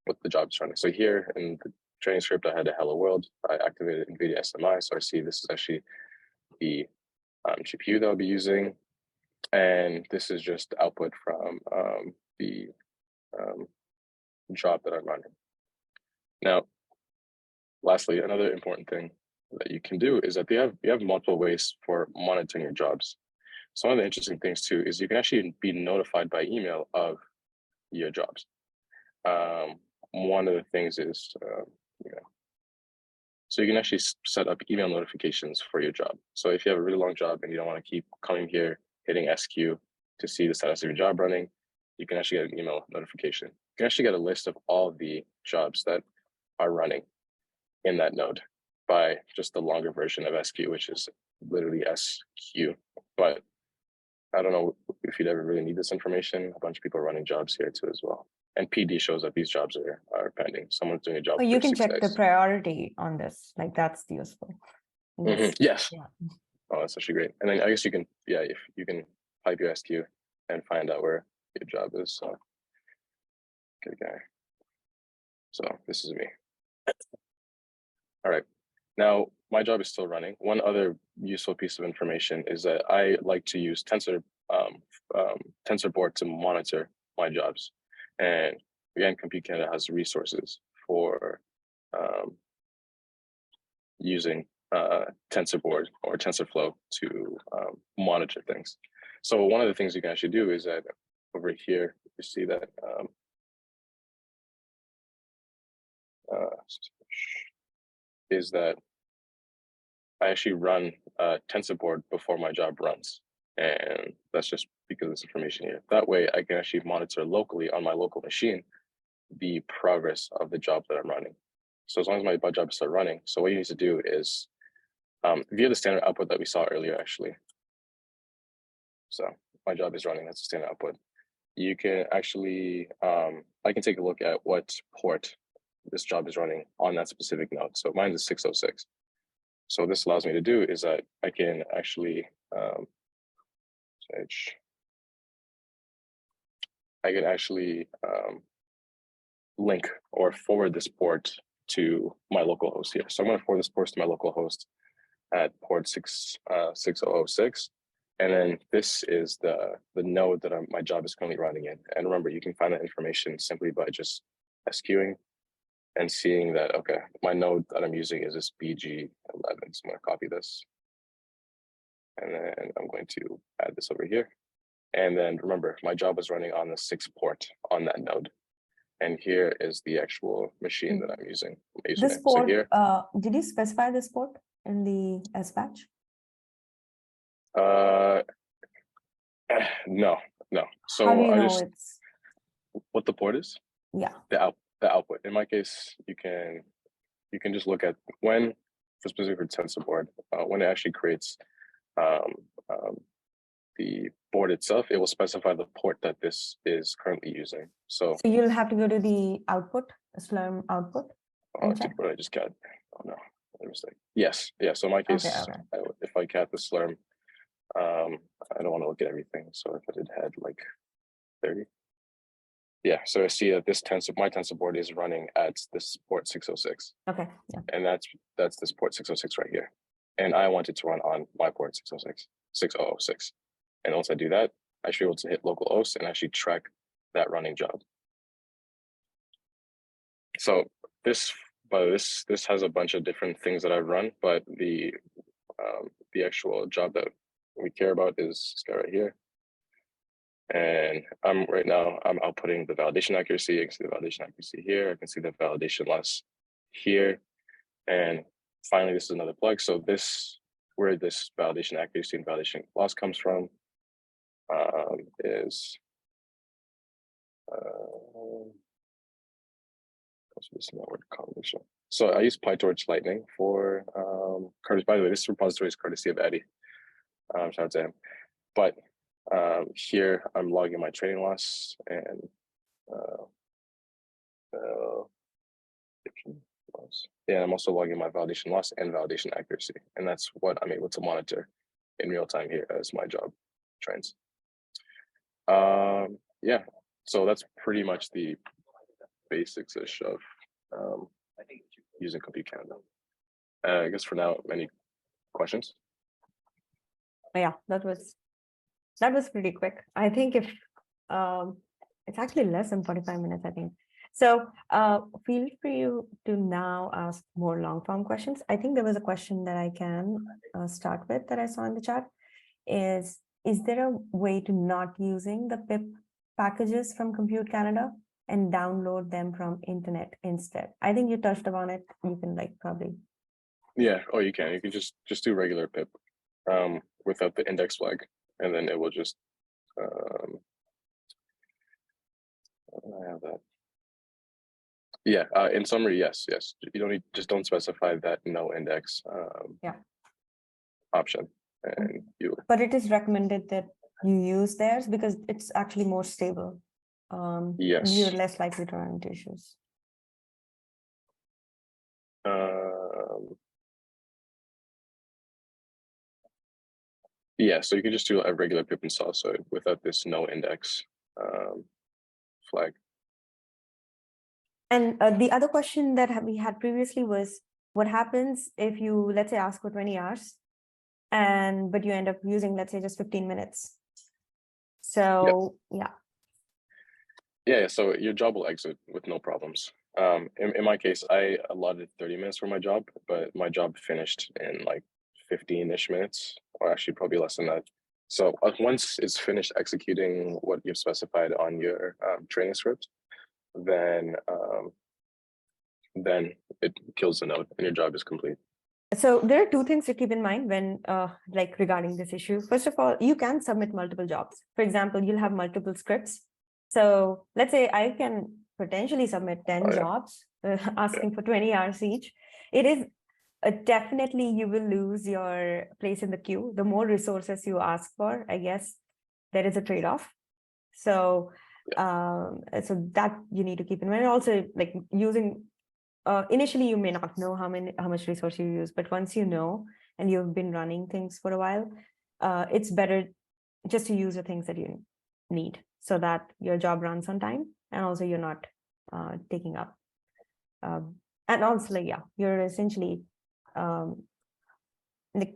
what the job is running. So here in the training script, I had a hello world. I activated NVIDIA SMI. So I see this is actually the GPU that I'll be using. And this is just output from the job that I'm running. Now, lastly, another important thing that you can do is that you have multiple ways for monitoring your jobs. So one of the interesting things too is you can actually be notified by email of your jobs. One of the things is, so you can actually set up email notifications for your job. So if you have a really long job and you don't want to keep coming here, hitting SQ to see the status of your job running, you can actually get an email notification. You can actually get a list of all of the jobs that are running in that node by just the longer version of SQ, which is literally SQ. But I don't know if you'd ever really need this information. A bunch of people are running jobs here too as well. And PD shows that these jobs are pending. Someone's doing a job. Oh, you can check days. the priority on this. Like that's useful. Mm-hmm. Yes. Yeah. Oh, that's actually great. And then I guess you can, if you can type your SQ and find out where your job is. So, good guy. So this is me. All right. Now my job is still running. One other useful piece of information is that I like to use TensorBoard to monitor my jobs. And again, Compute Canada has resources for using TensorBoard or TensorFlow to monitor things. So one of the things you can actually do is that over here, you see that is that I actually run TensorBoard before my job runs. And that's just because of this information here. That way I can actually monitor locally on my local machine the progress of the job that I'm running. So as long as my job is still running, so what you need to do is via the standard output that we saw earlier, actually. So my job is running, that's the standard output. You can actually, I can take a look at what port this job is running on that specific node. So mine is 606. So what this allows me to do is that I can actually, link or forward this port to my local host here. So I'm going to forward this port to my local host at port 6006. And then this is the node that my job is currently running in. And remember, you can find that information simply by just SQing and seeing that, okay, my node that I'm using is this BG11. So I'm going to copy this. And then I'm going to add this over here. And then remember, my job was running on the 6th port on that node. And here is the actual machine that I'm using. This port, so here, did you specify this port in the SBatch? No. So how do you know it's what the port is? Yeah. The output. In my case, you can just look at when, for specific for TensorBoard, when it actually creates the board itself, it will specify the port that this is currently using. So you'll have to go to the output, Slurm output. What I just got. Oh no, mistake. Yes. Yeah. So in my case, if I cat the Slurm, I don't want to look at everything. So if I did head like 30, Yeah, so I see that my tensor board is running at this port 606. Okay. Yeah. And that's this port 606 right here. And I want it to run on my port 6006. And once I do that, I should be able to hit local host and actually track that running job. So this has a bunch of different things that I've run, but the actual job that we care about is this guy right here. And right now I'm outputting the validation accuracy. I can see the validation accuracy here. I can see the validation loss here. And finally, this is another plug. So where this validation accuracy and validation loss comes from is this network combination. So I use PyTorch Lightning for by the way, this repository is courtesy of Eddie. Shout out to him. But here I'm logging my training loss and yeah, I'm also logging my validation loss and validation accuracy. And that's what I'm able to monitor in real time here as my job trains. Yeah, so that's pretty much the basics-ish of using Compute Canada. I guess for now, any questions? Yeah, that was pretty quick. I think if it's actually less than 45 minutes, I think. So feel free to now ask more long form questions. I think there was a question that I can start with that I saw in the chat. Is there a way to not using the pip packages from Compute Canada and download them from internet instead? I think you touched upon it. You can probably. Yeah, oh, you can. You can just do regular pip without the index flag, and then it will just I have that. Yeah, in summary, yes. You don't need, just don't specify that no index option, and you. But it is recommended that you use theirs because it's actually more stable. Yes. You're less likely to run into issues. Yeah, so you can just do a regular pip install, so without this no index flag. And the other question that we had previously was, what happens if you, let's say, ask for 20 hours, but you end up using, let's say, just 15 minutes? So, Yeah, so your job will exit with no problems. In my case, I allotted 30 minutes for my job, but my job finished in 15-ish minutes, or actually probably less than that. So once it's finished executing what you've specified on your training script, then it kills the node and your job is complete. So there are two things to keep in mind when regarding this issue. First of all, you can submit multiple jobs. For example, you'll have multiple scripts. So let's say I can potentially submit 10 jobs asking for 20 hours each. It is definitely you will lose your place in the queue. The more resources you ask for, I guess there is a trade-off. So so that you need to keep in mind. Also, using initially you may not know how much resource you use, but once you know and you've been running things for a while, it's better just to use the things that you need so that your job runs on time and also you're not taking up and also you're essentially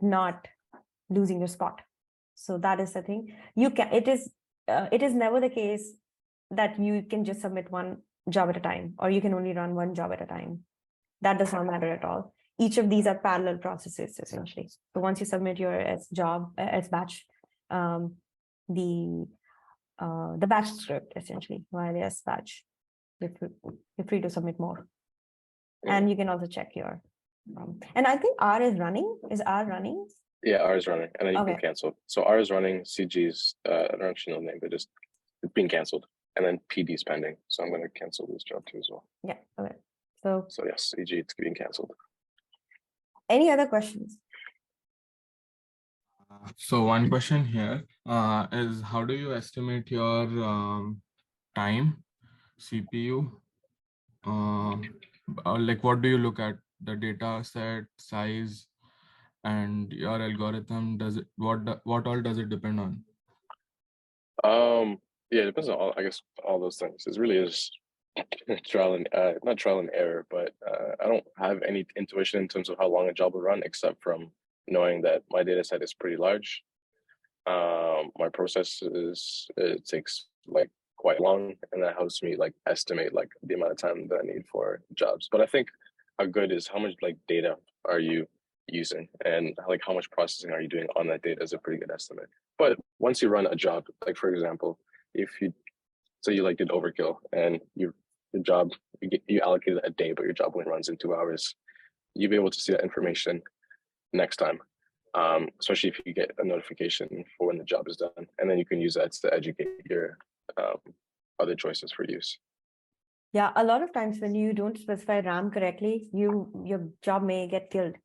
not losing your spot. So that is the thing. It is never the case that you can just submit one job at a time, or you can only run one job at a time. That does not matter at all. Each of these are parallel processes essentially. So once you submit your batch, the batch script essentially, while batch, you're free to submit more. And you can also check your and I think R is running. Is R running? Yeah, R is running, and then you can cancel. So R is running, CG's I don't actually know the name, but just it's being canceled, and then PD is pending. So I'm going to cancel this job too as well. Yeah. Okay. So yes, CG, it's being canceled. Any other questions? So one question here is, how do you estimate your time, CPU? What do you look at? The data set, size, and your algorithm? What all does it depend on? Yeah, it depends on all, I guess, all those things. It really is trial and not trial and error, but I don't have any intuition in terms of how long a job will run, except from knowing that my data set is pretty large. My process is, it takes like quite long, and that helps me like estimate like the amount of time that I need for jobs. But I think how good is how much like data are you using, and like how much processing are you doing on that data is a pretty good estimate. But once you run a job, like for example, if you so you like did overkill and your job you allocated a day, but your job only runs in 2 hours, you'll be able to see that information next time. Especially if you get a notification for when the job is done, and then you can use that to educate your other choices for use. Yeah, a lot of times when you don't specify RAM correctly, your job may get killed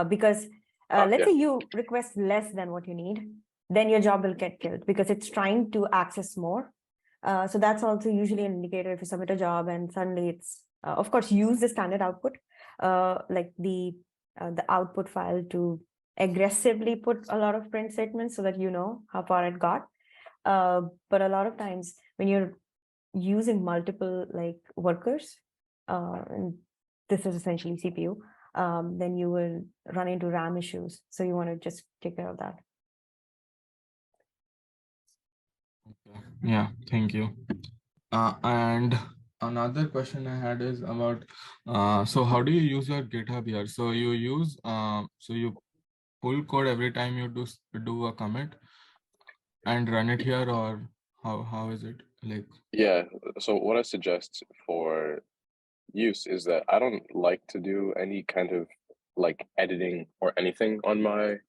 because let's say you request less than what you need, then your job will get killed because it's trying to access more. So that's also usually an indicator if you submit a job and suddenly it's, of course, use the standard output, like the output file to aggressively put a lot of print statements so that you know how far it got. But a lot of times when you're using multiple like workers, and this is essentially CPU, then you will run into RAM issues. So you want to just take care of that. Yeah, thank you. And another question I had is about, so how do you use your GitHub here? So you use, so you pull code every time you do a commit and run it here, or how is it like? Yeah, so what I suggest for use is that I don't like to do any kind of like editing or anything on the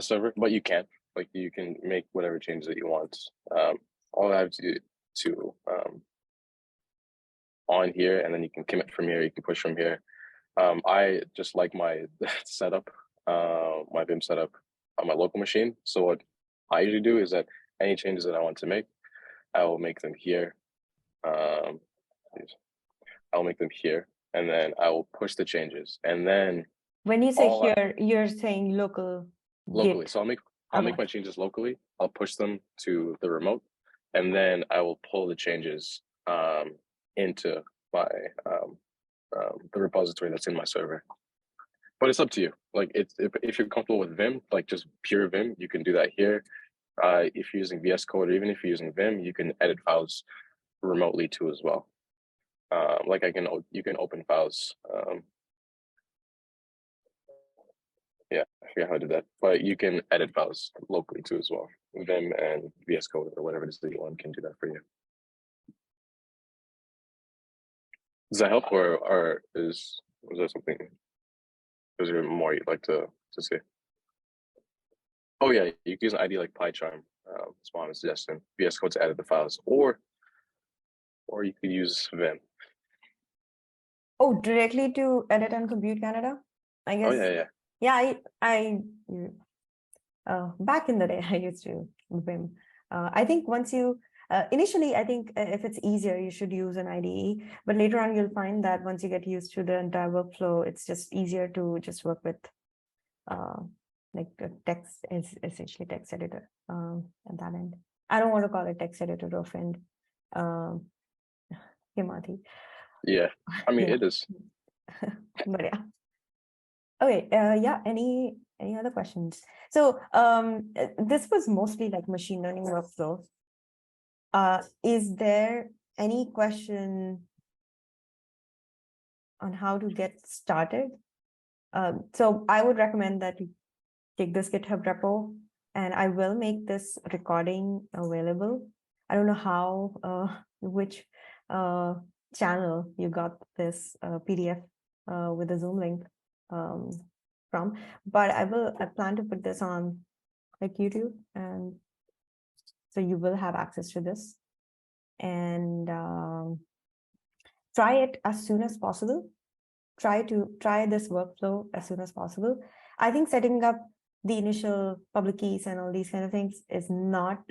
server, but you can. Like you can make whatever changes that you want. All I have to on here, and then you can commit from here, you can push from here. I just like my setup, my Vim setup on my local machine. So what I usually do is that any changes that I want to make, I will make them here. I'll make them here, and then I will push the changes. And then when you say here, you're saying local locally. Git. So I'll make my changes locally. I'll push them to the remote, and then I will pull the changes into my the repository that's in my server. But it's up to you. Like it's if you're comfortable with Vim, like just pure Vim, you can do that here. If you're using VS Code, or even if you're using Vim, you can edit files remotely too as well. Like you can open files. Yeah, I forget how to do that, but you can edit files locally too as well. Vim and VS Code or whatever it is that you want can do that for you. Does that help, or was there something? Is there more you'd like to say? Oh yeah, you can use an ID like PyCharm. Spawn a suggestion. VS Code to edit the files, or you could use Vim. Oh, directly to edit and compute Canada, I guess. Oh yeah. Yeah, I back in the day I used to Vim. I think once you initially, I think if it's easier, you should use an IDE. But later on, you'll find that once you get used to the entire workflow, it's just easier to just work with like the text is essentially text editor at that end. I don't want to call it text editor to offend Kimathi. Yeah, I mean it is. But yeah. Okay. Yeah. Any other questions? So this was mostly like machine learning workflow. Is there any question on how to get started? So I would recommend that you take this GitHub repo, and I will make this recording available. I don't know how, which channel you got this PDF with the Zoom link from, but I plan to put this on like YouTube, and so you will have access to this, and try it as soon as possible. Try this workflow as soon as possible. I think setting up the initial public keys and all these kind of things is not,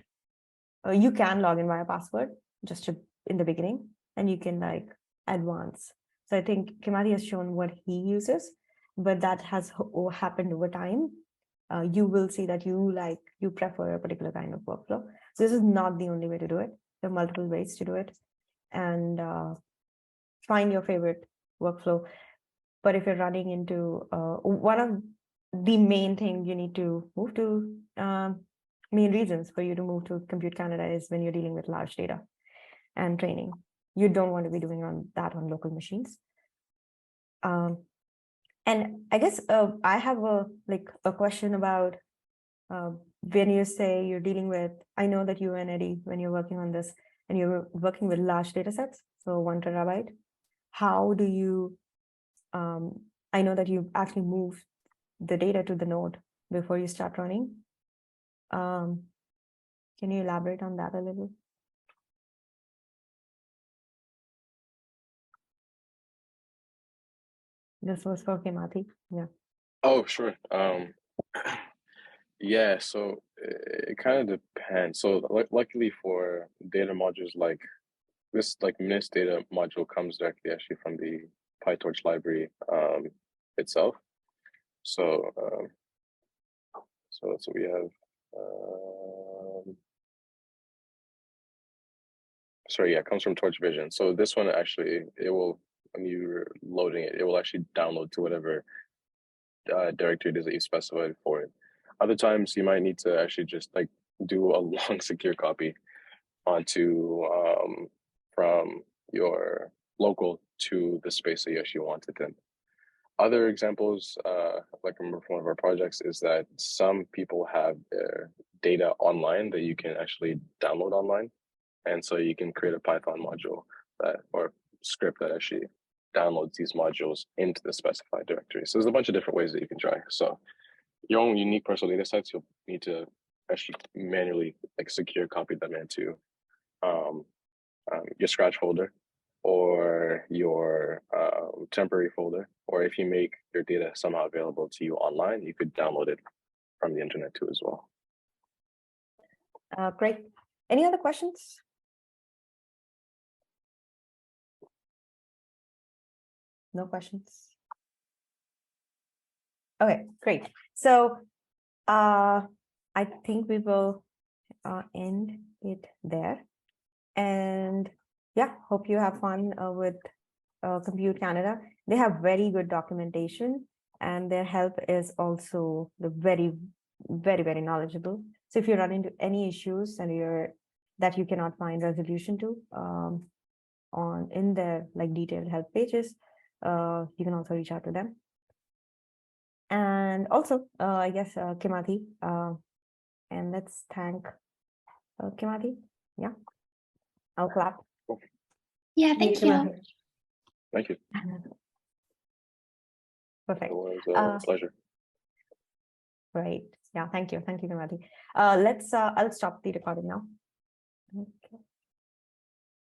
you can log in via password just in the beginning, and you can like advance. So I think Kimathi has shown what he uses, but that has happened over time. You will see that you prefer a particular kind of workflow. So this is not the only way to do it. There are multiple ways to do it, and find your favorite workflow. But if you're running into one of the main thing you need to move to, main reasons for you to move to Compute Canada is when you're dealing with large data and training. You don't want to be doing that on local machines. And I guess I have a question about when you say you're dealing with, I know that you and Eddie, when you're working on this and you're working with large data sets, so 1 terabyte, how do you, I know that you actually move the data to the node before you start running. Can you elaborate on that a little? This was for Kimathi. Yeah. Oh, sure. Yeah, so it kind of depends. So luckily for data modules like this, like Minis data module comes directly actually from the PyTorch library itself. So so we have sorry, yeah, it comes from Torch Vision. So this one actually, it will, when you're loading it, it will actually download to whatever directory it is that you specified for it. Other times you might need to actually just like do a long secure copy onto from your local to the space that you actually want it in. Other examples, like I remember from one of our projects, is that some people have their data online that you can actually download online. And so you can create a Python module that, or script that actually downloads these modules into the specified directory. So there's a bunch of different ways that you can try. So your own unique personal data sets, you'll need to actually manually like secure copy them into your Scratch folder or your temporary folder. Or if you make your data somehow available to you online, you could download it from the internet too as well. Great. Any other questions? No questions. Okay, great. So I think we will end it there. And yeah, hope you have fun with Compute Canada. They have very good documentation and their help is also very, very knowledgeable. So if you run into any issues and that you cannot find resolution to in their like detailed help pages, you can also reach out to them. And also, I guess, Kimathi, and let's thank Kimathi. Yeah, I'll clap. Yeah, thank you. Thank you. Perfect. It was a pleasure. Right. Yeah, thank you. Thank you, Kimathi. I'll stop the recording now. Okay.